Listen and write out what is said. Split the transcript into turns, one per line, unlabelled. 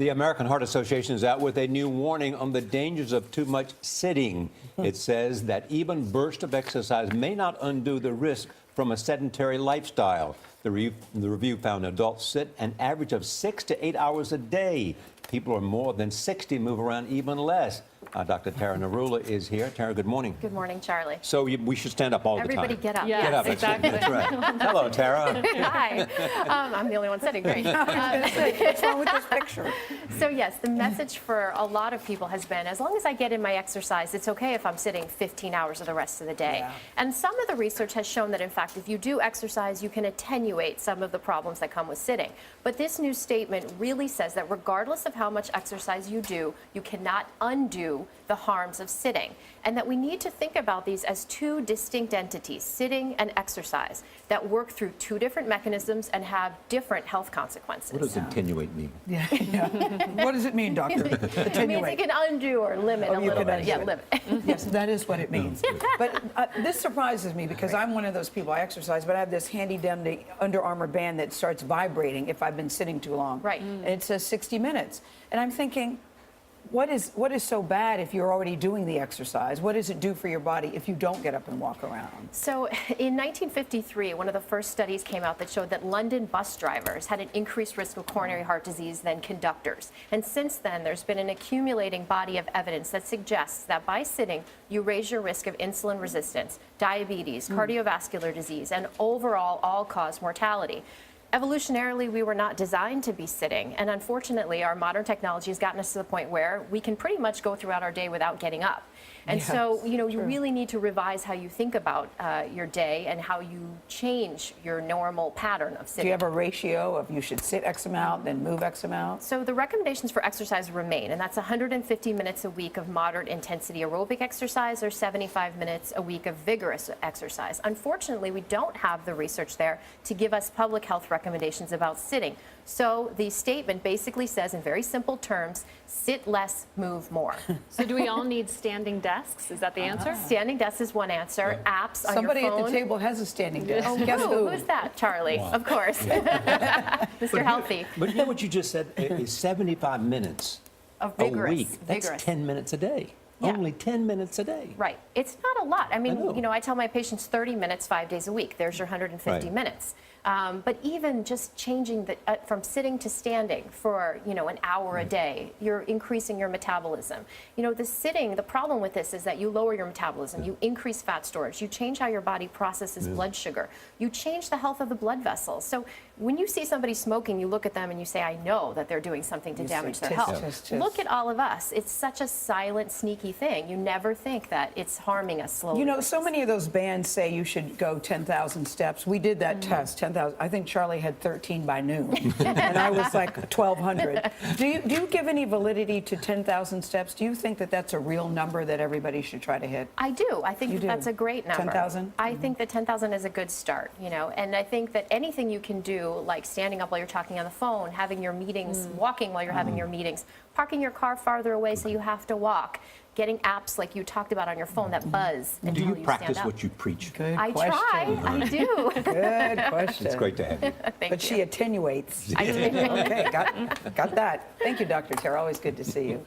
The American Heart Association is out with a new warning on the dangers of too much sitting. It says that even bursts of exercise may not undo the risk from a sedentary lifestyle. The review found adults sit an average of 6 to 8 hours a day. People who are more than 60 move around even less. Dr. Tara Narula is here. Tara, good morning.
Good morning, Charlie.
So we should stand up all the time.
Everybody get up.
Yes,
Get up.
exactly.
That's right. Hello, Tara.
Hi. I'm the only one sitting. Great.
What's wrong with this picture?
So yes, the message for a lot of people has been, as long as I get in my exercise, it's okay if I'm sitting 15 hours of the rest of the day.
Yeah.
And some of the research has shown that, in fact, if you do exercise, you can attenuate some of the problems that come with sitting. But this new statement really says that regardless of how much exercise you do, you cannot undo the harms of sitting, and that we need to think about these as two distinct entities, sitting and exercise, that work through two different mechanisms and have different health consequences.
What does attenuate mean?
Yeah. What does it mean, doctor?
It means
Attenuate.
it can undo or limit a
you
little
can
bit. Yeah,
undo
limit.
Yes, that is what it means. But this surprises me because I'm one of those people, I exercise, but I have this handy-dandy Under Armour band that starts vibrating if I've been sitting too long.
Right.
And it says 60 minutes. And I'm thinking, what is so bad if you're already doing the exercise? What does it do for your body if you don't get up and walk around?
So in 1953, one of the first studies came out that showed that London bus drivers had an increased risk of coronary heart disease than conductors. And since then, there's been an accumulating body of evidence that suggests that by sitting, you raise your risk of insulin resistance, diabetes, cardiovascular disease, and overall all-cause mortality. Evolutionarily, we were not designed to be sitting, and unfortunately, our modern technology has gotten us to the point where we can pretty much go throughout our day without getting up. And
Yes,
so, you
true.
really need to revise how you think about your day and how you change your normal pattern of
Do
sitting.
you have a ratio of you should sit X amount, then move X amount?
So the recommendations for exercise remain, and that's 150 minutes a week of moderate intensity aerobic exercise or 75 minutes a week of vigorous exercise. Unfortunately, we don't have the research there to give us public health recommendations about sitting. So the statement basically says, in very simple terms, sit less, move more.
So do we all need standing desks? Is that the answer?
Standing desk is one answer. Apps on
Somebody
your
at
phone.
the table has a standing desk.
Oh,
Guess who?
who's that? Charlie, of course. Mr. Healthy.
But you know what you just said is 75 minutes
Of
a
vigorous.
week. That's
vigorous.
10 minutes a day.
Yeah.
Only 10 minutes a day.
Right. It's not a lot. I mean,
know.
I tell my patients 30 minutes, 5 days a week. There's your 150
Right.
minutes. But even just changing from sitting to standing for, an hour a day, you're increasing your metabolism. The sitting, the problem with this is that you lower your metabolism, you increase fat storage, you change how your body processes blood sugar, you change the health of the blood vessels. So when you see somebody smoking, you look at them and you say, I know that they're doing something to
You
damage
say,
their
tisk,
health.
tisk, tisk.
Look at all of us. It's such a silent, sneaky thing. You never think that it's harming us slowly.
So many of those bands say you should go 10,000 steps. We did that test, 10,000. I think Charlie had 13 by noon, and I was like 1,200. Do you give any validity to 10,000 steps? Do you think that that's a real number that everybody should try to hit?
I do. I think
You
that
do?
that's a great number.
10,000?
I think that 10,000 is a good start, and I think that anything you can do, like standing up while you're talking on the phone, having your meetings, walking while you're having your meetings, parking your car farther away so you have to walk, getting apps like you talked about on your phone that buzz and
Do
tell
you
you
practice
stand up.
what you preach?
Good
I
question.
try. I do.
Good question.
It's great to have you.
Thank
But
you.
she attenuates.
I do.
Okay, got that. Thank you, Dr. Tara. Always good to see you.